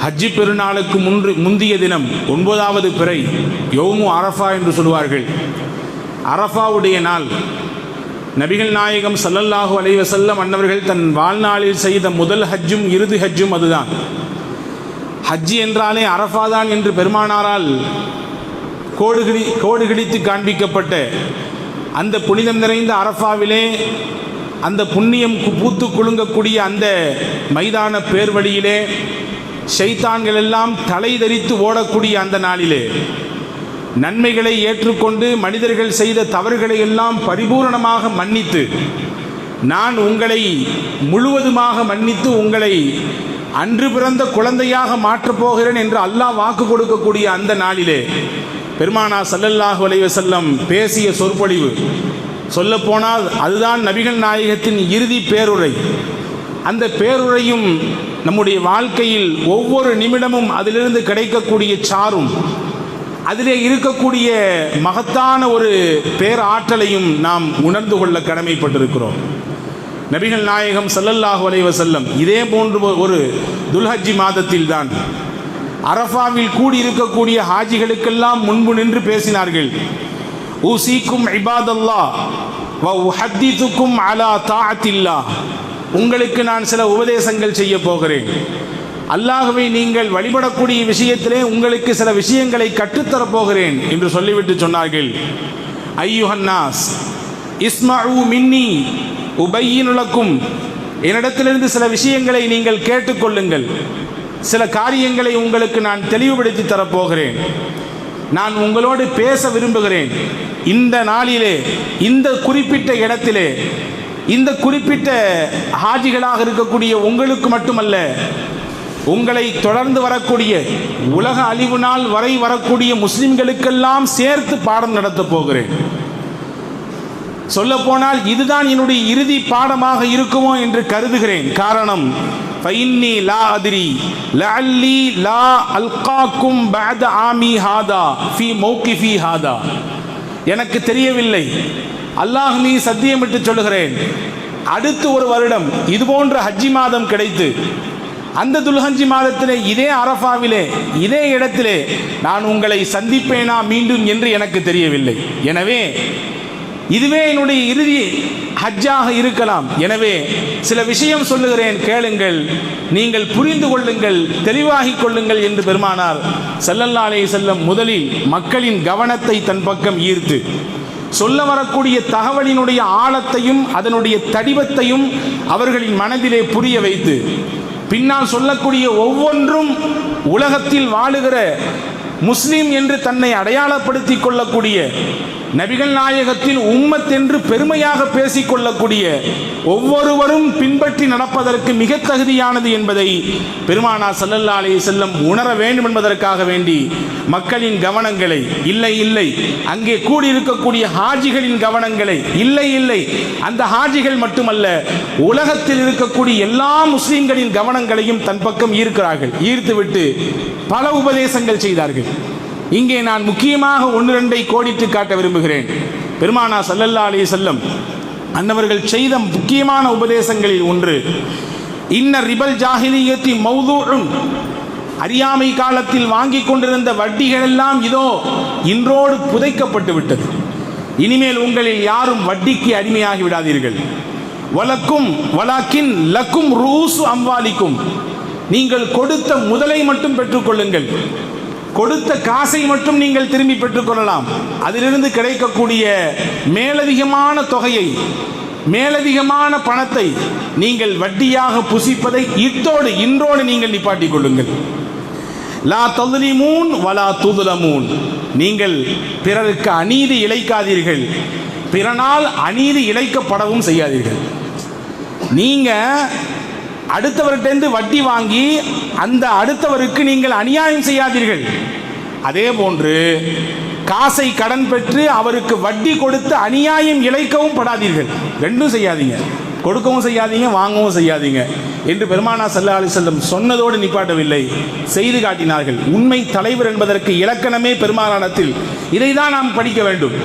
ஹஜ்ஜி பெருநாளுக்கு முந்திய தினம் 9வது பிறை யௌமு அரஃபா என்று சொல்வார்கள். அரஃபாவுடைய நாள் நபிகள் நாயகம் ஸல்லல்லாஹு அலைஹி வஸல்லம் அன்னவர்கள் தன் வாழ்நாளில் செய்த முதல் ஹஜ்ஜும் இறுதி ஹஜ்ஜும் அதுதான். ஹஜ்ஜி என்றாலே அரஃபா தான் என்று பெருமானாரால் கோடு கிழித்து காண்பிக்கப்பட்ட அந்த புனிதம் நிறைந்த அரஃபாவிலே, அந்த புண்ணியம் பூத்து குலுங்கக்கூடிய அந்த மைதான பேர்வழியிலே, ஷைத்தான்கள் எல்லாம் தலை தரித்து ஓடக்கூடிய அந்த நாளிலே நன்மைகளை ஏற்றுக்கொண்டு மனிதர்கள் செய்த தவறுகளை எல்லாம் பரிபூரணமாக மன்னித்து, நான் உங்களை முழுவதுமாக மன்னித்து உங்களை அன்று பிறந்த குழந்தையாக மாற்றப் போகிறேன் என்று அல்லாஹ் வாக்கு கொடுக்கக்கூடிய அந்த நாளிலே பெருமானார் ஸல்லல்லாஹு அலைஹி வஸல்லம் பேசிய சொற்பொழிவு, சொல்லப்போனால் அதுதான் நபிகள் நாயகத்தின் இறுதி பேருரை. அந்த பேருரையும் நம்முடைய வாழ்க்கையில் ஒவ்வொரு நிமிடமும் அதிலிருந்து கிடைக்கக்கூடிய சாரும், அதிலே இருக்கக்கூடிய மகத்தான ஒரு பேராற்றலையும் நாம் உணர்ந்து கொள்ள கடமைப்பட்டிருக்கிறோம். நபிகள் நாயகம் ஸல்லல்லாஹு அலைஹி வஸல்லம் இதே போன்று ஒரு துல்ஹஜ்ஜி மாதத்தில் தான் அரஃபாவில் கூடியிருக்கக்கூடிய ஹாஜிகளுக்கெல்லாம் முன்பு நின்று பேசினார்கள். ஊசிக்கும் இபாதல்லாஹ் வ உஹத்திதுக்கும் அலா தாஅத்தில்லாஹ், உங்களுக்கு நான் சில உபதேசங்கள் செய்ய போகிறேன். அல்லாஹ்வை நீங்கள் வழிபடக்கூடிய விஷயத்திலே உங்களுக்கு சில விஷயங்களை கற்றுத்தரப் போகிறேன் என்று சொல்லிவிட்டு சொன்னார்கள், ஐயுஹன்னாஸ் இஸ்மஉ மின்னி உபையினு லக்கும், என்னிடத்திலிருந்து சில விஷயங்களை நீங்கள் கேட்டுக்கொள்ளுங்கள். சில காரியங்களை உங்களுக்கு நான் தெளிவுபடுத்தி தரப்போகிறேன். நான் உங்களோடு பேச விரும்புகிறேன். இந்த நாளிலே, இந்த குறிப்பிட்ட இடத்திலே, இந்த குறிப்பிட்ட ஹாஜிகளாக இருக்கக்கூடிய உங்களுக்கு மட்டுமல்ல, உங்களை தொடர்ந்து வரக்கூடிய உலக அழிவு நாள் வரை வரக்கூடிய முஸ்லிம்களுக்கெல்லாம் சேர்த்து பாடம் நடத்தப் போகிறேன். சொல்லப்போனால் இதுதான் என்னுடைய இறுதி பாடமாக இருக்குமோ என்று கருதுகிறேன். காரணம், ஃபைன்னி லா அத்ரி லஅல்லி லா அல்காக்கும் பஅத ஆமி ஹாதா ஃபீ மௌகிஃபி ஹாதா, எனக்கு தெரியவில்லை, அல்லாஹ் மீ சத்தியமிட்டு சொல்லுகிறேன், அடுத்து ஒரு வருடம் இதுபோன்ற ஹஜ்ஜி மாதம் கிடைத்து அந்த துல்ஹஜ்ஜி மாதத்திலே இதே அரஃபாவிலே இதே இடத்திலே நான் உங்களை சந்திப்பேனா மீண்டும் என்று எனக்கு தெரியவில்லை. எனவே இதுவே என்னுடைய இறுதி ஹஜ்ஜாக இருக்கலாம். எனவே சில விஷயம் சொல்லுகிறேன், கேளுங்கள், நீங்கள் புரிந்து கொள்ளுங்கள், தெளிவாகிக் கொள்ளுங்கள் என்று பெருமானார் ஸல்லல்லாஹு அலைஹி வஸல்லம் முதலில் மக்களின் கவனத்தை தன் பக்கம் ஈர்த்து சொல்ல வரக்கூடிய தகவலினுடைய ஆழத்தையும் அதனுடைய தடிவத்தையும் அவர்களின் மனதிலே புரிய வைத்து, பின்னால் சொல்லக்கூடிய ஒவ்வொன்றும் உலகத்தில் வாழுகிற முஸ்லிம் என்று தன்னை அடையாளப்படுத்திக் கொள்ளக்கூடிய, நபிகள் நாயகத்தின் உம்மத் என்று பெருமையாக பேசிக்கொள்ளக்கூடிய ஒவ்வொருவரும் பின்பற்றி நடப்பதற்கு மிக தகுதியானது என்பதை பெருமானார் ஸல்லல்லாஹு அலைஹி வஸல்லம் உணர வேண்டும் என்பதற்காக வேண்டி மக்களின் கவனங்களை, இல்லை அங்கே கூடியிருக்கக்கூடிய ஹாஜிகளின் கவனங்களை, இல்லை அந்த ஹாஜிகள் மட்டுமல்ல, உலகத்தில் இருக்கக்கூடிய எல்லா முஸ்லிம்களின் கவனங்களையும் தன் பக்கம் ஈர்க்கிறார்கள். ஈர்த்துவிட்டு பல உபதேசங்கள் செய்தார்கள். இங்கே நான் முக்கியமாக 1-2 கோடிட்டு காட்ட விரும்புகிறேன். பெருமானார் ஸல்லல்லாஹு அலைஹி வஸல்லம் அன்னவர்கள் செய்த முக்கியமான உபதேசங்களில் ஒன்று, இன்ன ரிபல் ஜாஹிலியத்தி மௌதூஉன், அறியாமை காலத்தில் வாங்கி கொண்டிருந்த வட்டிகள் எல்லாம் இதோ இன்றோடு புதைக்கப்பட்டு விட்டது. இனிமேல் உங்களில் யாரும் வட்டிக்கு அடிமையாகி விடாதீர்கள். வலக்கும் வலாக்கின் லக்கும் ரூசு அம்வாலிக்கும், நீங்கள் கொடுத்த முதலை மட்டும் பெற்றுக்கொள்ளுங்கள், கொடுத்த காசை மட்டும் நீங்கள் திரும்பி பெற்றுக்கொள்ளலாம். அதிலிருந்து கிடைக்கக்கூடிய மேலதிகமான தொகையை, மேலதிகமான பணத்தை நீங்கள் வட்டியாக புசிப்பதை இன்றோடு நீங்கள் நிப்பாட்டிக் கொள்ளுங்கள். லா தظلمون வலா துظلمون, நீங்கள் பிறருக்கு அநீதி இழைக்காதீர்கள், பிறனால் அநீதி இழைக்கப்படவும் செய்யாதீர்கள். நீங்க அடுத்தவர்கிட்ட வட்டி வாங்கி அந்த அடுத்தவருக்கு நீங்கள் அநியாயம் செய்யாதீர்கள். அதே போன்று காசை கடன் பெற்று அவருக்கு வட்டி கொடுத்து அநியாயம் இழைக்கவும் படாதீர்கள். ரெண்டும் செய்யாதீங்க, கொடுக்கவும் செய்யாதீங்க, வாங்கவும் செய்யாதீங்க என்று பெருமானார் ஸல்லல்லாஹு அலைஹி வஸல்லம் சொன்னதோடு நிப்பாட்டவில்லை, செய்து காட்டினார்கள். உண்மை தலைவர் என்பதற்கு இலக்கணமே பெருமானாரிடத்தில் இதைதான் நாம் படிக்க வேண்டும்.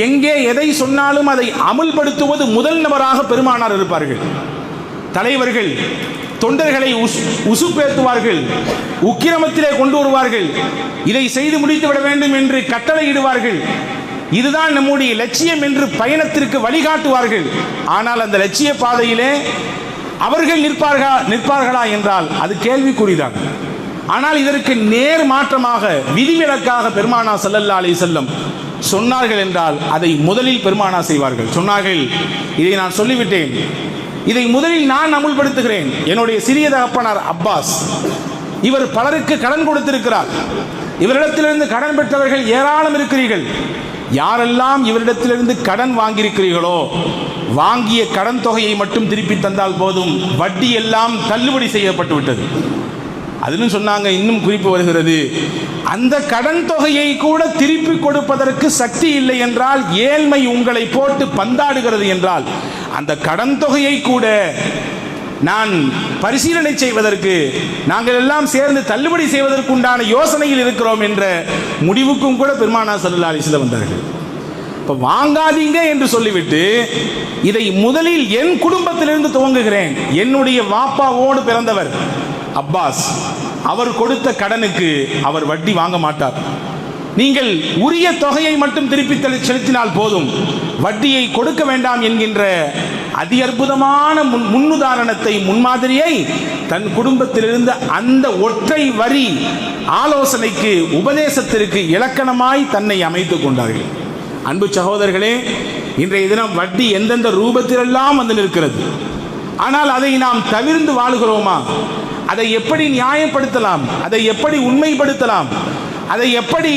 எங்கே எதை சொன்னாலும் அதை அமுல்படுத்துவது முதல் நபராக பெருமானார் இருப்பார்கள். தலைவர்கள் தொண்டர்களை உசுப்பேத்துவார்கள், உக்கிரமத்திலே கொண்டு வருவார்கள், இதை செய்து முடித்துவிட வேண்டும் என்று கட்டளையிடுவார்கள். இதுதான் நம்முடைய லட்சியம் என்று பயணத்திற்கு வழிகாட்டுவார்கள். ஆனால் அந்த லட்சிய பாதையிலே அவர்கள் நிற்பார்களா என்றால் அது கேள்விக்குறிதான். ஆனால் இதற்கு நேர் மாற்றமாக விதிவிலக்காக பெருமானா ஸல்லல்லாஹு அலைஹி வஸல்லம் சொன்னார்கள் என்றால் அதை முதலில் பெருமானா செய்வார்கள். சொன்னார்கள், இதை நான் சொல்லிவிட்டேன், இதை முதலில் நான் அமுல்படுத்துகிறேன். என்னுடைய சிறிய தகப்பனார் அப்பாஸ், இவர் பலருக்கு கடன் கொடுத்திருக்கிறார். இவரிடத்திலிருந்து கடன் பெற்றவர்கள் ஏராளம் இருக்கிறீர்கள். யாரெல்லாம் இவரிடத்திலிருந்து கடன் வாங்கியிருக்கிறீர்களோ வாங்கிய கடன் தொகையை மட்டும் திருப்பி தந்தால் போதும், வட்டி எல்லாம் தள்ளுபடி செய்யப்பட்டு விட்டது. அதிலும் சொன்னாங்க, இன்னும் குறிப்பு வருகிறது, அந்த கடன் தொகையை கூட திருப்பி கொடுப்பதற்கு சக்தி இல்லை என்றால், ஏழ்மை உங்களை போட்டு பந்தாடுகிறது என்றால், அந்த கடன் தொகையை கூட நான் பரிசீலனை செய்வதற்கு, நாங்கள் எல்லாம் சேர்ந்து தள்ளுபடி செய்வதற்கு உண்டான யோசனையில் இருக்கிறோம் என்ற முடிவுக்கும் கூட பெருமானார் ஸல்லல்லாஹு அலைஹி வஸல்லம் வந்தார்கள். இப்போ வாங்காதீங்க என்று சொல்லிவிட்டு, இதை முதலில் என் குடும்பத்திலிருந்து துவங்குகிறேன். என்னுடைய வாப்பாவோடு பிறந்தவர் அப்பாஸ், அவர் கொடுத்த கடனுக்கு அவர் வட்டி வாங்க மாட்டார். நீங்கள் உரிய தொகையை மட்டும் திருப்பி செலுத்தினால் போதும், வட்டியை கொடுக்க வேண்டாம் என்கின்ற அதி அற்புதமான முன்னுதாரணத்தை, முன்மாதிரியை தன் குடும்பத்திலிருந்து அந்த ஒற்றை வரி ஆலோசனைக்கு, உபதேசத்திற்கு இலக்கணமாய் தன்னை அமைத்துக் கொண்டார்கள். அன்பு சகோதரர்களே, இன்றைய தினம் வட்டி எந்தெந்த ரூபத்திலெல்லாம் வந்து நிற்கிறது. ஆனால் அதை நாம் தவிர்த்து வாழுகிறோமா? அதை எப்படி நியாயப்படுத்தலாம்? அதை எப்படி உண்மைப்படுத்தலாம்? அதை எப்படி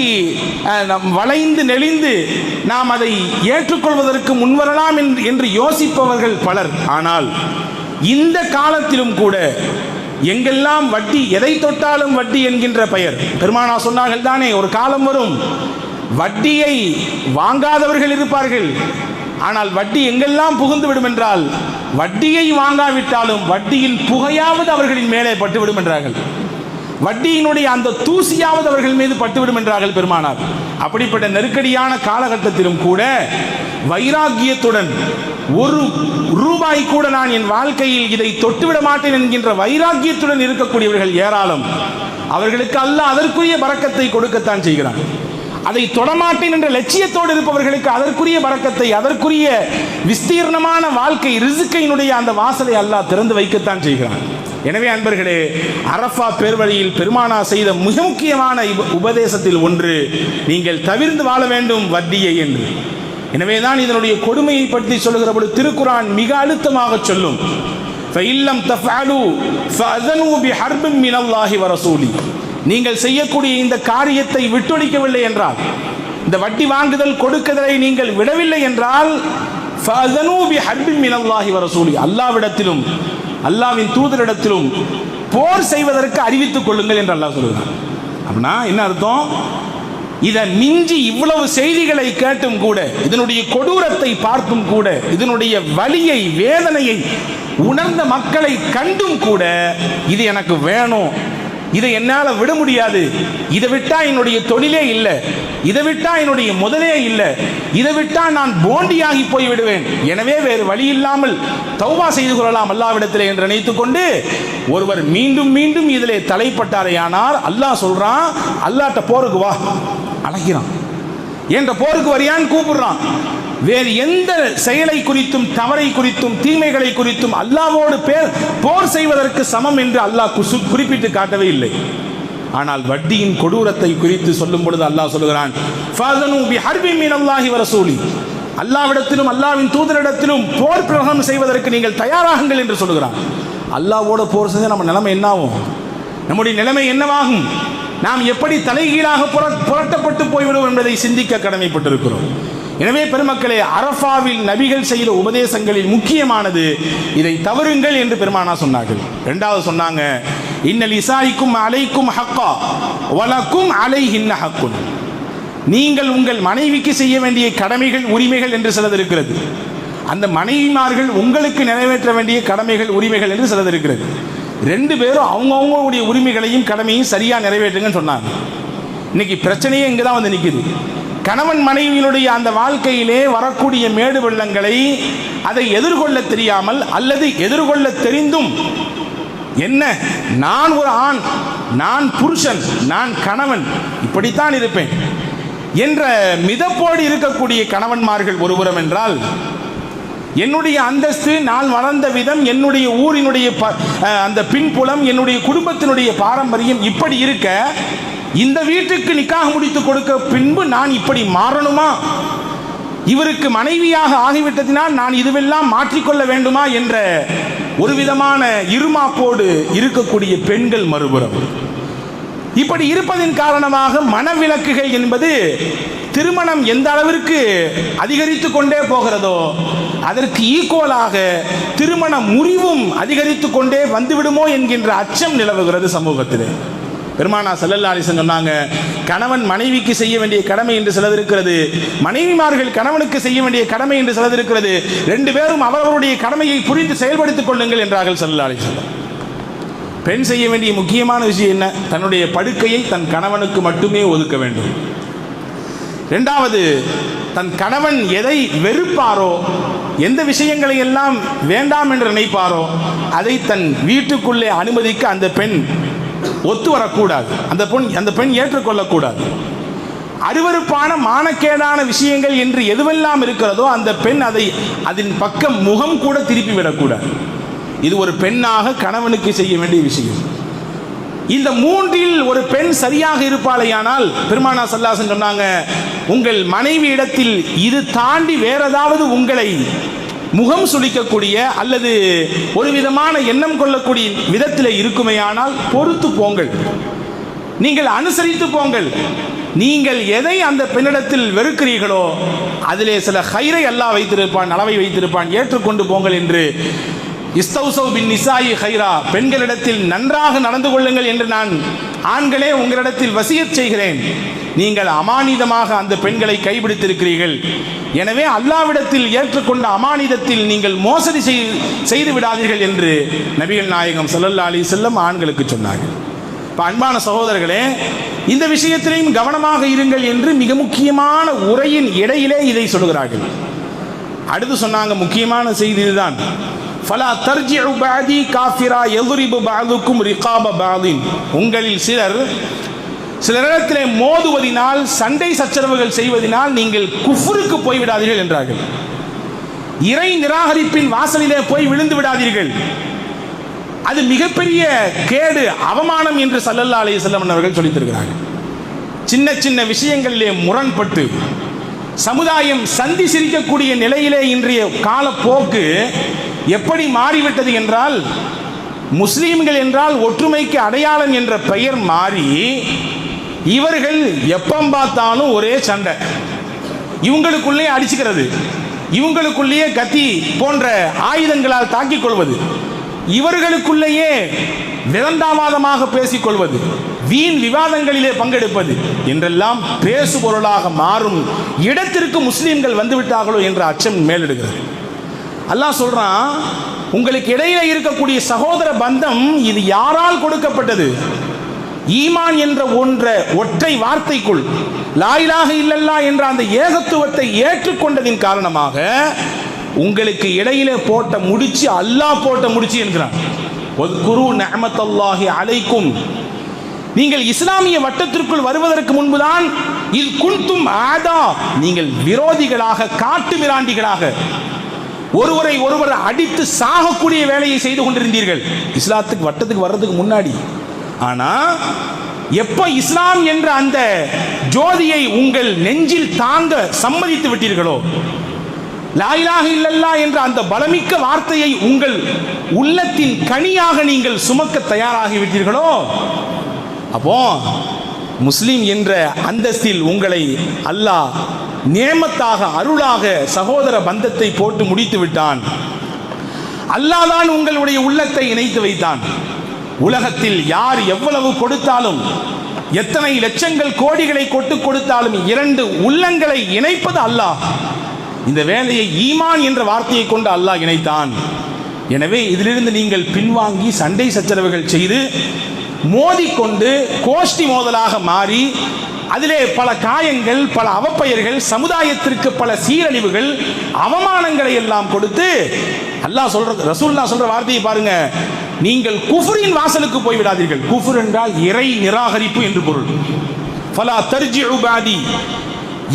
வளைந்து நெளிந்து நாம் அதை ஏற்றுக்கொள்வதற்கு முன்வரலாம் என்று யோசிப்பவர்கள் பலர். ஆனால் இந்த காலத்திலும் கூட எங்கெல்லாம் வட்டி, எதை தொட்டாலும் வட்டி என்கின்ற பெயர். பெருமானா சொன்னார்கள் தானே, ஒரு காலம் வரும் வட்டியை வாங்காதவர்கள் இருப்பார்கள், ஆனால் வட்டி எங்கெல்லாம் புகுந்து விடும் என்றால், வட்டியை வாங்காவிட்டாலும் வட்டியின் புகையாவது அவர்களின் மேலே பட்டுவிடும் என்றார்கள். வட்டியினுடைய அந்த தூசியாவது அவர்கள் மீது பட்டுவிடும் என்றார்கள் பெருமானார். அப்படிப்பட்ட நெருக்கடியான காலகட்டத்திலும் கூட வைராக்கியத்துடன், ஒரு ரூபாய் கூட நான் என் வாழ்க்கையில் இதை தொட்டுவிட மாட்டேன் என்கின்ற வைராக்கியத்துடன் இருக்கக்கூடியவர்கள் ஏராளம். அவர்களுக்கு அல்லாஹ் அதற்குரிய பரக்கத்தை கொடுக்கத்தான் செய்கிறான். அதை தொடமாட்டேன் என்ற லட்சியத்தோடு இருப்பவர்களுக்கு அதற்குரிய பரக்கத்தை, அதற்குரிய விஸ்தீர்ணமான வாழ்க்கை ரிஸ்கினுடைய அந்த வாசலை அல்லாஹ் திறந்து வைக்கத்தான் செய்கிறான். எனவே அன்பர்களே, அரஃபா பேர்வழியில் பெருமானா செய்த மிக முக்கியமான உபதேசத்தில் ஒன்று, நீங்கள் தவிர்த்து வாழ வேண்டும் வட்டியை என்று. எனவேதான் இதனுடைய கொடுமையை பற்றி சொல்லுகிற பொழுது திருக்குரான் மிக அழுத்தமாக சொல்லும், ஃபஇல்லம் தஃஅலு ஃபஅஸனு பிஹர்பின் மினல்லாஹி வரசூலி. நீங்கள் செய்யக்கூடிய இந்த காரியத்தை விட்டொழிக்கவில்லை என்றால், இந்த வட்டி வாங்குதல் கொடுக்குதலை நீங்கள் விடவில்லை என்றால், ஃபஅஸனு பிஹர்பின் மினல்லாஹி வரசூலி, அல்லாஹ்விடத்திலும் அல்லாஹ்வின் தூதரிடத்திலும் போர் செய்வதற்கு அறிவித்துக் கொள்ளுங்கள் என்று அல்லாஹ் சொல்கிறார். அப்படின்னா என்ன அர்த்தம்? இதை மிஞ்சி இவ்வளவு செய்திகளை கேட்டும் கூட, இதனுடைய கொடூரத்தை பார்த்தும் கூட, இதனுடைய வலியை, வேதனையை உணர்ந்த மக்களை கண்டும் கூட, இது எனக்கு வேணும், இதை என்னால் விட முடியாது, இதை விட்டா என்னுடைய தொழிலே இல்லை, இதை விட்டா என்னுடைய முதலே இல்லை, இதை விட்டா நான் போண்டியாகி போய் விடுவேன், எனவே வேறு வழி இல்லாமல் தௌபா செய்து கொள்ளலாம் அல்லாஹ்விடத்திலே என்று நினைத்துக் கொண்டு ஒருவர் மீண்டும் மீண்டும் இதிலே தலைப்பட்டாரையானால், அல்லாஹ் சொல்றான், அல்லாஹ்ட்ட போருக்கு வா அழைக்கிறான், என்ற போருக்கு வரியான்னு கூப்பிடுறான். வேறு எந்த செயலை குறித்தும், தவறை குறித்தும், தீமைகளை குறித்தும் அல்லாஹ்வோடு போர் செய்வதற்கு சமம் என்று அல்லாஹ் குறிப்பிட்டு காட்டவே இல்லை. ஆனால் வட்டியின் கொடூரத்தை குறித்து சொல்லும் பொழுது அல்லாஹ் சொல்கிறான், ஃபஅஸனு பிஹர்பின் மினல்லாஹி வரசூலி, அல்லாஹ்விடத்திலும் அல்லாஹ்வின் தூதரிடத்திலும் போர் பிரகடனம் செய்வதற்கு நீங்கள் தயாராகுங்கள் என்று சொல்கிறான். அல்லாஹ்வோட போர் செஞ்சா நம்ம நிலைமை என்னாகும்? நம்முடைய நிலைமை என்னவாகும்? நாம் எப்படி தலைகீழாக புரட்டப்பட்டு போய்விடும் என்பதை சிந்திக்க கடமைப்பட்டிருக்கிறோம். எனவே பெருமக்களே, அரஃபாவில் நபிகள் செய்த உபதேசங்களில் முக்கியமானது இதை தவறுங்கள் என்று பெருமானா சொன்னார்கள். இரண்டாவது சொன்னாங்க, இன்னல் இசாயிக்கும் அலைக்கும் ஹக்கா வலக்கும் அலைஹின்ன ஹக்குன். நீங்கள் உங்கள் மனைவிக்கு செய்ய வேண்டிய கடமைகள், உரிமைகள் என்று சிலது இருக்கிறது. அந்த மனைவிமார்கள் உங்களுக்கு நிறைவேற்ற வேண்டிய கடமைகள், உரிமைகள் என்று சிலது இருக்கிறது. ரெண்டு பேரும் அவங்கவுங்களுடைய உரிமைகளையும் கடமையும் சரியா நிறைவேற்றுங்கன்னு சொன்னாங்க. இன்னைக்கு பிரச்சனையே இங்கே தான் வந்து நிற்குது. கணவன் மனைவியினுடைய அந்த வாழ்க்கையிலே வரக்கூடிய மேடு வெள்ளங்களை அதை எதிர்கொள்ள தெரியாமல், அல்லது எதிர்கொள்ள தெரிந்தும் என்ன, நான் ஒரு ஆண், நான் புருஷன், நான் கணவன், இப்படித்தான் இருப்பேன் என்ற மிதப்போடு இருக்கக்கூடிய கணவன்மார்கள் ஒருபுறம் என்றால், என்னுடைய அந்தஸ்து, நான் வளர்ந்த விதம், என்னுடைய ஊரினுடைய அந்த பின்புலம், என்னுடைய குடும்பத்தினுடைய பாரம்பரியம் இப்படி இருக்க, இந்த வீட்டுக்கு நிக்காஹ் முடித்து கொடுக்க பின்பு நான் இப்படி மாறணுமா, இவருக்கு மனைவியாக ஆகிவிட்டதினால் நான் இதுவெல்லாம் மாற்றிக்கொள்ள வேண்டுமா என்ற ஒரு விதமான இருமாப்போடு இருக்கக்கூடிய பெண்கள் மறுபுறம். இப்படி இருப்பதின் காரணமாக மனவிலக்குகள் என்பது திருமணம் எந்த அளவிற்கு அதிகரித்து கொண்டே போகிறதோ அதற்கு ஈக்குவலாக திருமண முறிவும் அதிகரித்து கொண்டே வந்துவிடுமோ என்கின்ற அச்சம் நிலவுகிறது சமூகத்தில். பெருமானா ஸல்லல்லாஹு அலைஹி வஸல்லம் சொன்னாங்க, கணவன் மனைவிக்கு செய்ய வேண்டிய கடமை என்று சிலது இருக்கிறது, மனைவிமார்கள் கணவனுக்கு செய்ய வேண்டிய கடமை என்று சிலது இருக்கிறது, ரெண்டு பேரும் அவரவருடைய கடமையை புரிந்து செயல்படுத்திக் கொள்ளுங்கள் என்றார்கள் ஸல்லல்லாஹு அலைஹி வஸல்லம். பெண் செய்ய வேண்டிய முக்கியமான விஷயம் என்ன? தன்னுடைய படுக்கையை தன் கணவனுக்கு மட்டுமே ஒதுக்க வேண்டும். இரண்டாவது, தன் கணவன் எதை வெறுப்பாரோ, எந்த விஷயங்களை எல்லாம் வேண்டாம் என்று நினைப்பாரோ அதை தன் வீட்டுக்குள்ளே அனுமதிக்க அந்த பெண் ஒத்து வரக்கூடாது, அந்த பெண் ஏற்றுக்கொள்ளக்கூடாது. அருவருப்பான மானக்கேடான விஷயங்கள் என்று எதுவெல்லாம் இருக்கிறதோ அந்த பெண் அதன் பக்கம் முகம் கூட திருப்பி விடக்கூடாது. இது ஒரு பெண்ணாக கணவனுக்கு செய்ய வேண்டிய விஷயம். இந்த மூன்றில் ஒரு பெண் சரியாக இருப்பாளேயானால் பெருமானா ஸல்லல்லாஹு அலைஹி வஸல்லம் சொன்னாங்க, உங்கள் மனைவி இடத்தில் இது தாண்டி வேற ஏதாவது உங்களை முகம் சுளிக்கக்கூடிய அல்லது ஒரு விதமான எண்ணம் கொள்ளக்கூடிய விதத்தில் இருக்குமேயானால் பொறுத்து போங்கள், நீங்கள் அனுசரித்து போங்கள். நீங்கள் எதை அந்த பெண்ணிடத்தில் வெறுக்கிறீர்களோ அதிலே சில ஹைரை அல்லாஹ் வைத்திருப்பான், நலவை வைத்திருப்பான், ஏற்றுக்கொண்டு போங்கள் என்று இஸ்தௌஸவ் பின் நிசாயி ஹைரா, பெண்களிடத்தில் நன்றாக நடந்து கொள்ளுங்கள் என்று நான் ஆண்களே உங்களிடத்தில் வசியத் செய்கிறேன். நீங்கள் அமானிதமாக அந்த பெண்களை கைபிடித்திருக்கிறீர்கள், எனவே அல்லாஹ்விடத்தில் ஏற்றுக்கொண்ட அமானிதத்தில் நீங்கள் மோசடி செய்து விடாதீர்கள் என்று நபிகள் நாயகம் ஸல்லல்லாஹு அலைஹி வஸல்லம் ஆண்களுக்கு சொன்னார்கள். இப்போ அன்பான சகோதரர்களே, இந்த விஷயத்திலையும் கவனமாக இருங்கள் என்று மிக முக்கியமான உரையின் இடையிலே இதை சொல்கிறார்கள். அடுத்து சொன்னாங்க, முக்கியமான செய்தி இதுதான், ஃபலா தர்ஜிஉ பஅதி காஃபிரா யضرب பஅதுக்கும் ரிகாப பஅதின், உங்களில் சிலரிடத்திலே மோதுவதினால், சண்டை சச்சரவுகள் செய்வதனால் நீங்கள் குஃப்ருக்கு போய்விடாதீர்கள் என்றார்கள். இறை நிராகரிப்பின் வாசலிலே போய் விழுந்து விடாதீர்கள், அது மிகப்பெரிய கேடு, அவமானம் என்று ஸல்லல்லாஹு அலைஹி வஸல்லம் அவர்கள் சொல்லித் தருகிறார்கள். சின்ன சின்ன விஷயங்களிலே முரண்பட்டு சமுதாயம் சந்தி சிரிக்கக்கூடிய நிலையிலே இன்றைய காலப்போக்கு எப்படி மாறிவிட்டது என்றால், முஸ்லீம்கள் என்றால் ஒற்றுமைக்கு அடையாளம் என்ற பெயர் மாறி இவர்கள் எப்பம் பார்த்தாலும் ஒரே சண்டை, இவங்களுக்குள்ளே அடிச்சுக்கிறது, இவங்களுக்குள்ளேயே கத்தி போன்ற ஆயுதங்களால் தாக்கிக் கொள்வது, இவர்களுக்குள்ளேயே விதண்டாவாதமாக பேசிக் கொள்வது, வீண் விவாதங்களிலே பங்கெடுப்பது என்றெல்லாம் பேசுபொருளாக மாறும் இடத்திற்கு முஸ்லீம்கள் வந்துவிட்டார்களோ என்ற அச்சம் மேலிடுகிறது. அல்லாஹ் சொல்றான், உங்களுக்கு இடையில இருக்கக்கூடிய சகோதர பந்தம் இது யாரால் கொடுக்கப்பட்டது? ஈமான் என்ற ஒற்றை வார்த்தைக்குள், லா இலாஹ இல்லல்லாஹ் என்ற அந்த ஏகத்துவத்தை ஏற்றுக்கொண்டதின் காரணமாக உங்களுக்கு இடையிலே போட்ட முடிச்சு அல்லாஹ் போட்ட முடிச்சு என்கிறான். வத்குரு நிஅமத்தல்லாஹி அலைக்கும், நீங்கள் இஸ்லாமிய வட்டத்திற்குள் வருவதற்கு முன்புதான் இது குன்தும் ஆதா, நீங்கள் விரோதிகளாக, காட்டு மிராண்டிகளாக, ஒருவர் அடித்து சாகக்கூடிய வேலையை செய்து கொண்டிருந்தீர்கள் இஸ்லாத்துக்கு வட்டத்துக்கு வர்றதுக்கு முன்னாடி. ஆனா எப்ப இஸ்லாம் என்ற அந்த ஜோதியை உங்கள் நெஞ்சில் தாங்க சம்மதித்து விட்டீர்களோ, லா இலாஹ இல்லல்லாஹ் என்ற அந்த பலமிக்க வார்த்தையை உங்கள் உள்ளத்தின் கனியாக நீங்கள் சுமக்க தயாராகி விட்டீர்களோ, அப்போ முஸ்லிம் என்ற அந்தஸ்தில் உங்களை அல்லாஹ் நேமத்தாக, அருளாக சகோதர பந்தத்தை போட்டு முடித்து விட்டான். அல்லாஹ் தான் உங்களுடைய உள்ளத்தை இணைத்து வைத்தான். உலகத்தில் யார் எவ்வளவு கொடுத்தாலும், எத்தனை லட்சங்கள் கோடிகளை கொடுத்தாலும் இரண்டு உள்ளங்களை இணைப்பது அல்லாஹ். இந்த வேலையை ஈமான் என்ற வார்த்தையை கொண்டு அல்லாஹ் இணைத்தான். எனவே இதிலிருந்து நீங்கள் பின்வாங்கி சண்டை சச்சரவுகள் செய்து மோதிக்கொண்டு கோஷ்டி மோதலாக மாறி அதிலே பல காயங்கள், பல அவப்பெயர்கள், சமுதாயத்திற்கு பல சீரழிவுகள், அவமானங்களை எல்லாம் கொடுத்து அல்லாஹ் சொல்றது, ரசூலுல்லாஹ் சொல்ற வார்த்தையை பாருங்க, நீங்கள் குஃப்ரின் வாசலுக்கு போய் விடாதீர்கள். குஃப்ர் என்றால் இறை நிராகரிப்பு என்று பொருள். ஃபலா தர்ஜிஉ பாதி,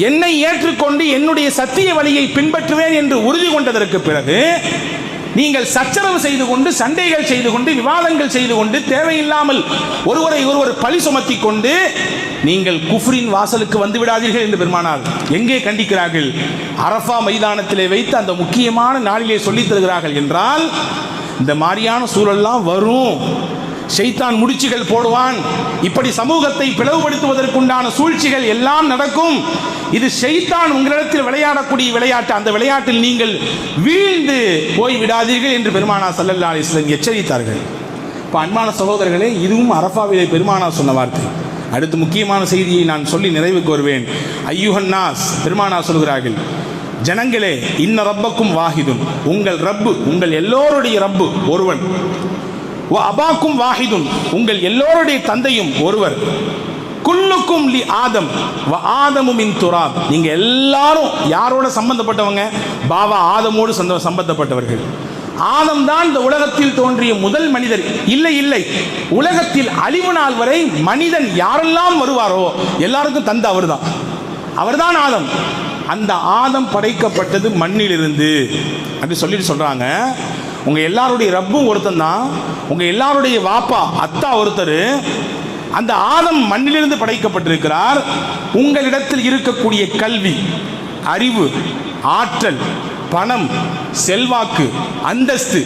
என்னை ஏற்றுக்கொண்டு என்னுடைய சத்திய வழியை பின்பற்றுவேன் என்று உறுதி கொண்டதற்கு பிறகு நீங்கள் சச்சரவு செய்து கொண்டு, சண்டைகள் செய்து கொண்டு, விவாதங்கள் செய்து கொண்டு, தேவையில்லாமல் ஒருவரை ஒருவர் பழி சுமத்தி கொண்டு நீங்கள் குஃப்ரின் வாசலுக்கு வந்து விடாதீர்கள் என்று பெருமானார் எங்கே கண்டிக்கிறார்கள்? அரஃபா மைதானத்திலே வைத்து அந்த முக்கியமான நாளிலே சொல்லித் தருகிறார்கள். என்றால் இந்த மாதிரியான சூழல்லாம் வரும், ஷைத்தான் முடிச்சுகள் போடுவான், இப்படி சமூகத்தை பிளவுபடுத்துவதற்குண்டான சூழ்ச்சிகள் எல்லாம் நடக்கும். இது ஷைத்தான் உங்களிடத்தில் விளையாடக்கூடிய விளையாட்டு. அந்த விளையாட்டில் நீங்கள் வீழ்ந்து போய் விடாதீர்கள் என்று பெருமானார் ஸல்லல்லாஹு அலைஹி வஸல்லம் எச்சரித்தார்கள். இப்போ அன்பான சகோதரர்களே, இதுவும் அரஃபாவிலே பெருமானார் சொன்ன வார்த்தை. அடுத்து முக்கியமான செய்தியை நான் சொல்லி நிறைவுக்கு வருவேன். ஐயுஹன்னாஸ், பெருமானார் சொல்கிறார்கள், ஜனங்களே, இன்ன ரப்பக்கும் வாஹிதுன், உங்கள் ரப்பு, உங்கள் எல்லோருடைய ரப்பு ஒருவன். அபாக்கும் வாஹிதுன், உங்கள் எல்லோருடைய தந்தையும் ஒருவர். குல்லுக்கும் லி ஆதம் வ ஆதமு மின் துராப், நீங்க எல்லாரும் யாரோட சம்பந்தப்பட்டவங்க? பாவா ஆதமோடு சம்பந்தப்பட்டவர்கள். ஆதம் தான் இந்த உலகத்தில் தோன்றிய முதல் மனிதர். இல்லை இல்லை, உலகத்தில் அழிவு நாள் வரை மனிதன் யாரெல்லாம் வருவாரோ எல்லாருக்கும் தந்தை அவர்தான். அவர்தான் ஆதம். அந்த ஆதம் படைக்கப்பட்டது மண்ணிலிருந்து அப்படி சொல்லிட்டு சொல்றாங்க. உங்க எல்லாருடைய ரப்பும் ஒருத்தன் தான், உங்க எல்லாருடைய வாப்பா அத்தா ஒருத்தர். அந்த ஆதம் மண்ணிலிருந்து படைக்கப்பட்டிருக்கிறார். உங்களிடத்தில் இருக்கக்கூடிய கல்வி, அறிவு, ஆற்றல், பணம், செல்வாக்கு, அந்தஸ்து,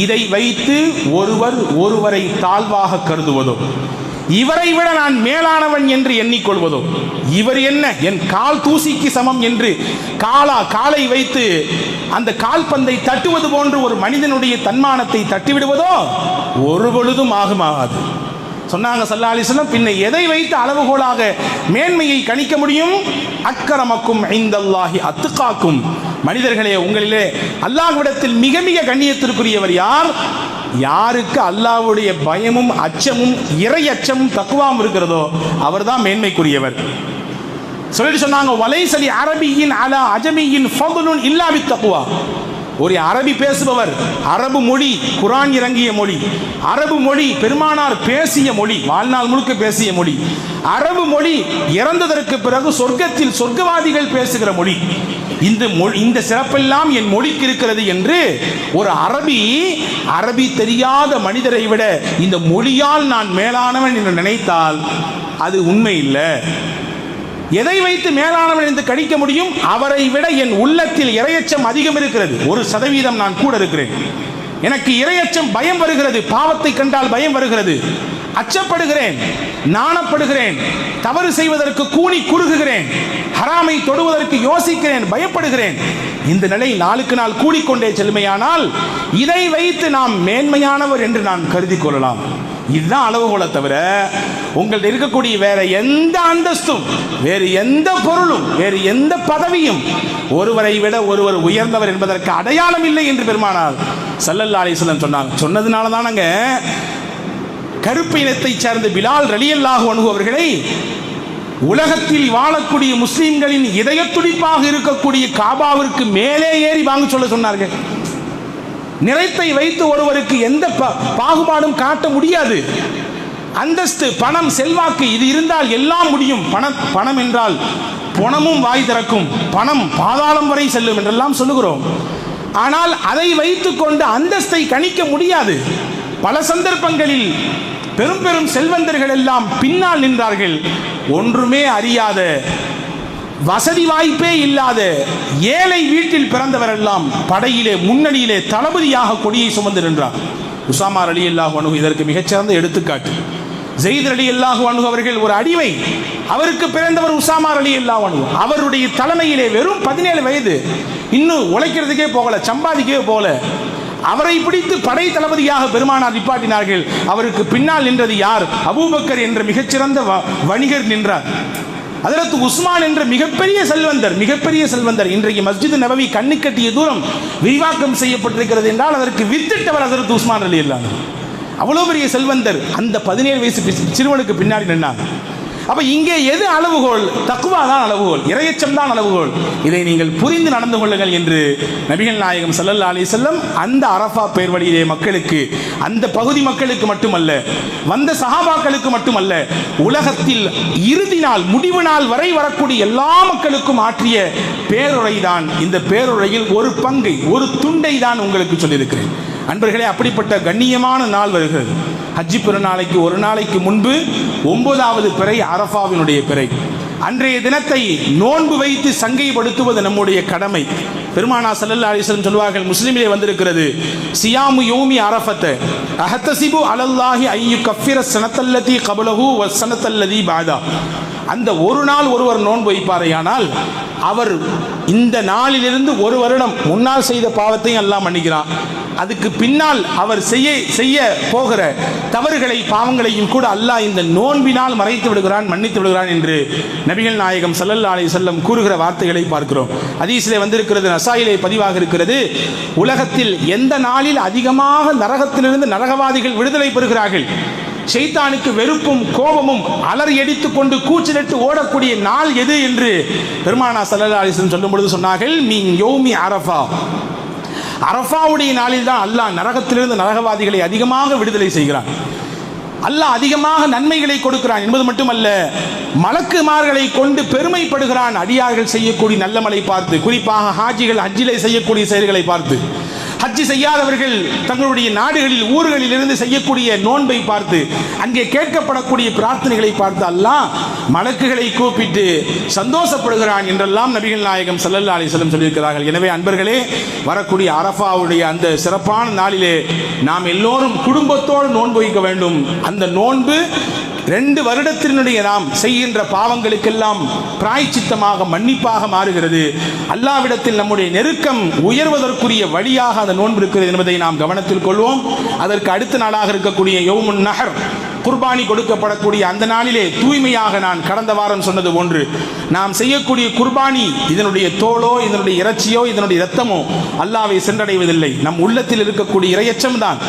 இதை வைத்து ஒருவர் ஒருவரை தாழ்வாக கருதுவதோ, இவரை விட நான் மேலானவன் என்று எண்ணிக்கொள்வதோ, இவர் என்ன என் கால் தூசிக்கு சமம் என்று காலை வைத்து அந்த கால்பந்தை தட்டுவது போன்று ஒரு மனிதனுடைய தன்மானத்தை தட்டிவிடுவதோ ஒரு பொழுதும் ஆகுமாகாது சொன்னாங்க ஸல்லல்லாஹு அலைஹி வஸல்லம். பின்ன எதை வைத்து அளவுகோலாக மேன்மையை கணிக்க முடியும்? அக்ரமக்கும் இந்தல்லாஹி அத்காக்கும், மனிதர்களே உங்களிலே அல்லாஹ்விடத்தில் மிக மிக கண்ணியத்திற்குரியவர் யார்? யாருக்கு அல்லாஹ்வுடைய பயமும் அச்சமும் இறை அச்சமும் தக்வாவும் இருக்கிறதோ அவர்தான் மேன்மைக்குரியவர். சொல்லிட்டு சொன்னாங்க, வலைசலி அரபியின் அலா அஜமியின் ஃபதுலுன் இல்லா பித்தக்வா. ஒரு அரபி பேசுபவர், அரபு மொழி குர்ஆன் இறங்கிய மொழி, அரபு மொழி பெருமானார் பேசிய மொழி, வாழ்நாள் முழுக்க பேசிய மொழி, அரபு மொழி இறந்ததற்கு பிறகு சொர்க்கத்தில் சொர்க்கவாதிகள் பேசுகிற மொழி. இந்த சிறப்பெல்லாம் என் மொழிக்கு இருக்கிறது என்று ஒரு அரபி தெரியாத மனிதரை விட இந்த மொழியால் நான் மேலானவன் என்று நினைத்தால் அது உண்மை இல்லை. எதை வைத்து மேலானவன் என்று கணிக்க முடியும்? அவரை விட என் உள்ளத்தில் இறையச்சம் அதிகம் இருக்கிறது, 1% நான் கூட இருக்கிறேன். எனக்கு இறையச்சம், பயம் வருகிறது, பாவத்தை கண்டால் பயம் வருகிறது, அச்சப்படுகிறேன், நாணப்படுகிறேன், தவறு செய்வதற்கு கூனி குறுகுகிறேன், ஹராமை தொடுவதற்கு யோசிக்கிறேன், பயப்படுகிறேன். இந்த நிலை நாளுக்கு நாள் கூடிக்கொண்டே செல்மையானால் இதை வைத்து நாம் மேன்மையானவர் என்று நான் கருதி கொள்ளலாம். இதுதான் அளவுகோலை தவிர உங்கள்ட்ட இருக்கக்கூடிய வேற எந்த அந்தஸ்தும், வேறு எந்த பொருளும், வேறு எந்த பதவியும் ஒருவரை விட ஒருவர் உயர்ந்தவர் என்பதற்கு அடையாளம் இல்லை என்று பெருமானார் ஸல்லல்லாஹு அலைஹி வஸல்லம் சொன்னாங்க. சொன்னதுனால தானங்க கருப்பு இனத்தை சேர்ந்த பிலால் ரலியல்லாஹு அன்ஹு அவர்களை உலகத்தில் வாழக்கூடிய முஸ்லிம்களின் இதய துடிப்பாக இருக்கக்கூடிய காபாவிற்கு மேலே ஏறி வாங்க சொல்ல சொன்னார்கள். நிறத்தை வைத்து ஒருவருக்கு எந்த பாகுபாடும் காட்ட முடியாது. அந்தஸ்து, பணம், செல்வாக்கு இது இருந்தால் எல்லாம் முடியும். பணம் என்றால் பணமும் வாய் திறக்கும், பணம் பாதாளம் வரை செல்லும் என்றெல்லாம் சொல்லுகிறோம். ஆனால் அதை வைத்துக் கொண்டு அந்தஸ்தை கணிக்க முடியாது. பல சந்தர்ப்பங்களில் பெரும் பெரும் செல்வந்தர்கள் எல்லாம் பின்னால் நின்றார்கள். ஒன்றுமே அறியாத, வசதி வாய்ப்பே இல்லாத ஏழை வீட்டில் பிறந்தவர் எல்லாம் படையிலே முன்னணியிலே தளபதியாக கொடியை சுமந்து நின்றார். உசாமா ரலியல்லாஹு அன்ஹு இதற்கு மிகச்சிறந்த எடுத்துக்காட்டு. ஸெய்த் ரலியல்லாஹு அன்ஹு அவர்கள் ஒரு அடிமை, அவருக்கு பிறந்தவர் உசாமா ரலியல்லாஹு அன்ஹு. அவருடைய தலைமையிலே வெறும் 17 வயது, இன்னும் உழைக்கிறதுக்கே போகல, சம்பாதிக்கவே போகல. அவரை பிடித்து படை தளபதியாக பெருமானார் நிப்பாட்டினார்கள். அவருக்கு பின்னால் நின்றது யார்? அபூபக்கர் என்ற மிகச்சிறந்த வணிகர் நின்றார். ஹஜ்ரத் உஸ்மான் என்ற மிகப்பெரிய செல்வந்தர். இன்றைக்கு மஸ்ஜித் நபவி கண்ணு கட்டிய தூரம் விரிவாக்கம் செய்யப்பட்டிருக்கிறது என்றால் அதற்கு வித்திட்டவர் ஹஜ்ரத் உஸ்மான் ரலியல்லாஹு அன்ஹு. அவ்வளவு பெரிய செல்வந்தர். அந்த 17 வயசு சிறுவனுக்கு பின்னாடி நின்றார். அப்ப இங்கே எது அளவுகோல்? தக்வா தான் அளவுகோல், இறையச்சம் தான் அளவுகோல். இதை நீங்கள் புரிந்து நடந்து கொள்ளுங்கள் என்று நபிகள் நாயகம் ஸல்லல்லாஹு அலைஹி வஸல்லம் அந்த அரஃபா பேர் வழியிலே மக்களுக்கு, அந்த பகுதி மக்களுக்கு மட்டுமல்ல, வந்த சஹாபாக்களுக்கு மட்டுமல்ல, உலகத்தில் இறுதி நாள் முடிவு நாள் வரை வரக்கூடிய எல்லா மக்களுக்கும் ஆற்றிய பேருரை தான். இந்த பேருரையில் ஒரு பங்கை, ஒரு துண்டை தான் உங்களுக்கு சொல்லியிருக்கிறேன். அன்பர்களே, அப்படிப்பட்ட கண்ணியமான நாள் வருகிறது. ஹஜ்ஜி பெருநாளைக்கு ஒரு நாளைக்கு முன்பு 9வது பிறை அரஃபாவினுடைய பிறை. அன்றைய தினத்தை நோன்பு வைத்து சங்கைப்படுத்துவது நம்முடைய கடமை. பெருமானா ஸல்லல்லாஹு அலைஹி வஸல்லம் சொல்வார்கள், முஸ்லிமிலே வந்திருக்கிறது, சியாமு யௌமி அரஃபத அஹ்தஸிபு அலல்லாஹி ஐயு கஃபிர ஸனத்தல்லதி கப்லஹு வ ஸனத்தல்லதி பஅதா. அந்த ஒரு நாள் ஒருவர் நோன்பு வைப்பாரையானால் அவர் இந்த நாளிலிருந்து ஒரு வருடம் முன்னால் செய்த பாவத்தையும் அல்லாஹ் மன்னிக்கிறான். அதுக்கு பின்னால் அவர் செய்ய போகிற தவறுகளை, பாவங்களையும் கூட அல்லாஹ் இந்த நோன்பினால் மறைத்து விடுகிறான், மன்னித்து விடுகிறான் என்று நபிகள் நாயகம் ஸல்லல்லாஹு அலைஹி வஸல்லம் கூறுகிற வார்த்தைகளை பார்க்கிறோம். ஹதீஸிலே வந்திருக்கிறது, நசாயிலே பதிவாக இருக்கிறது, உலகத்தில் எந்த நாளில் அதிகமாக நரகத்திலிருந்து நரகவாதிகள் விடுதலை பெறுகிறார்கள், ஷைத்தானுக்கு வெறுப்பும் கோபமும் அலறி அடித்துக் கொண்டு கூச்சலிட்டு ஓடக்கூடிய நாள் எது என்று பெருமானா ஸல்லல்லாஹு அலைஹி வஸல்லம் சொல்லும் பொழுது சொன்னார்கள், மின் யௌமி அரஃபா. அரஃபாவுடைய நாளில் தான் அல்லாஹ் நரகத்திலிருந்து நரகவாதிகளை அதிகமாக விடுதலை செய்கிறான். அல்லாஹ் அதிகமாக நன்மைகளை கொடுக்கிறான் என்பது மட்டுமல்ல, மலக்குமார்களை கொண்டு பெருமைப்படுகிறான் அடியார்கள் செய்யக்கூடிய நல்லமலை பார்த்து. குறிப்பாக ஹாஜிகள் ஹஜ்ஜிலே செய்யக்கூடிய செயல்களை பார்த்து, ஹஜ்ஜி செய்யாதவர்கள் தங்களுடைய நாடுகளில் ஊர்களில் இருந்து செய்யக்கூடிய நோன்பை பார்த்து, அங்கே கேட்கப்படக்கூடிய பிரார்த்தனைகளை பார்த்து அல்லாஹ் மலக்குகளை கூப்பிட்டு சந்தோஷப்படுகிறான் என்றெல்லாம் நபிகள் நாயகம் ஸல்லல்லாஹு அலைஹி வஸல்லம் சொல்லியிருக்கிறார்கள். எனவே அன்பர்களே, வரக்கூடிய அரஃபாவுடைய அந்த சிறப்பான நாளிலே நாம் எல்லோரும் குடும்பத்தோடு நோன்பு வைக்க வேண்டும். அந்த நோன்பு 2 வருடத்தினுடைய நாம் செய்கின்ற பாவங்களுக்கெல்லாம் பிராயச்சித்தமாக, மன்னிப்பாக மாறுகிறது. அல்லாஹ்விடத்தில் நம்முடைய நெருக்கம் உயர்வதற்குரிய வழியாக அந்த நோன்பு இருக்கிறது என்பதை நாம் கவனத்தில் கொள்வோம். அதற்கு அடுத்த நாளாக இருக்கக்கூடிய யௌமுன் நஹர், குர்பானி கொடுக்கப்படக்கூடிய அந்த நாளிலே தூய்மையாக, நான் கடந்த வாரம் சொன்னது போன்று, நாம் செய்யக்கூடிய குர்பானி இதனுடைய தோலோ, இதனுடைய இறைச்சியோ, இதனுடைய இரத்தமோ அல்லாஹ்வை சென்றடைவதில்லை. நம் உள்ளத்தில் இருக்கக்கூடிய இறையச்சம் தான்.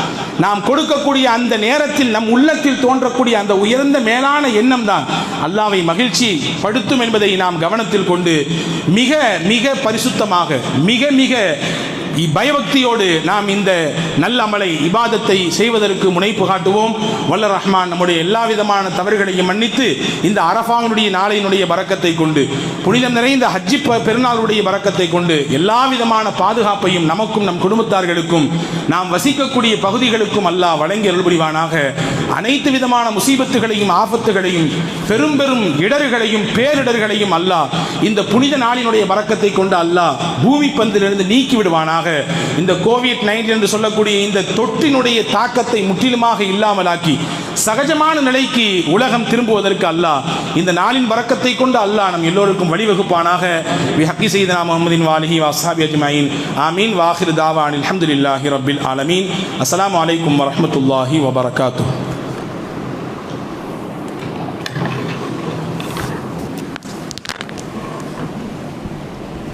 நாம் கொடுக்கக்கூடிய அந்த நேரத்தில் நம் உள்ளத்தில் தோன்றக்கூடிய அந்த உயர்ந்த மேலான எண்ணம் தான் அல்லாஹ்வை மகிழ்ச்சி படுத்தும் என்பதை நாம் கவனத்தில் கொண்டு மிக மிக பரிசுத்தமாக, மிக மிக பயபக்தியோடு நாம் இந்த நல்ல அமலை, இபாதத்தை செய்வதற்கு முனைப்பு காட்டுவோம். வல்ல ரஹ்மான் நம்முடைய எல்லா விதமான தவறுகளையும் மன்னித்து இந்த அரஃபாவுடைய நாளினுடைய பரக்கத்தை கொண்டு, புனிதம் நிறைந்த ஹஜ்ஜி பெருநாளுடைய பரக்கத்தை கொண்டு எல்லா விதமான பாதுகாப்பையும் நமக்கும் நம் குடும்பத்தார்களுக்கும் நாம் வசிக்கக்கூடிய பகுதிகளுக்கும் அல்லாஹ் வழங்கி அருள் புரிவானாக. அனைத்து விதமான முசீபத்துகளையும், ஆபத்துகளையும், பெரும் பெரும் இடர்களையும், பேரிடர்களையும் அல்லாஹ் இந்த புனித நாளினுடைய பரக்கத்தை கொண்டு அல்லாஹ் பூமி பந்திலிருந்து நீக்கி விடுவானாக. இந்த கோவிட்-19 என்று சொல்லக்கூடிய இந்த தொற்றினுடைய தாக்கத்தை முற்றிலுமாக இல்லாமலாக்கி சகஜமான நிலைக்கு உலகம் திரும்புவதற்கு அல்லாஹ் இந்த நாளின் பரக்கத்தை கொண்டு அல்லாஹ் நம் எல்லோருக்கும் வழிவகுப்பானாக. பிஹக்கி சய்யிதனா முஹம்மதின் வாலிஹி வஸ்ஹாபி அஜ்மஈன். ஆமீன். வாஹிரு தாவானில் அல்ஹம்துலில்லாஹி ரப்பில் ஆலமீன். அஸ்ஸலாமு அலைக்கும் வரஹ்மத்துல்லாஹி வபரகாத்துஹு.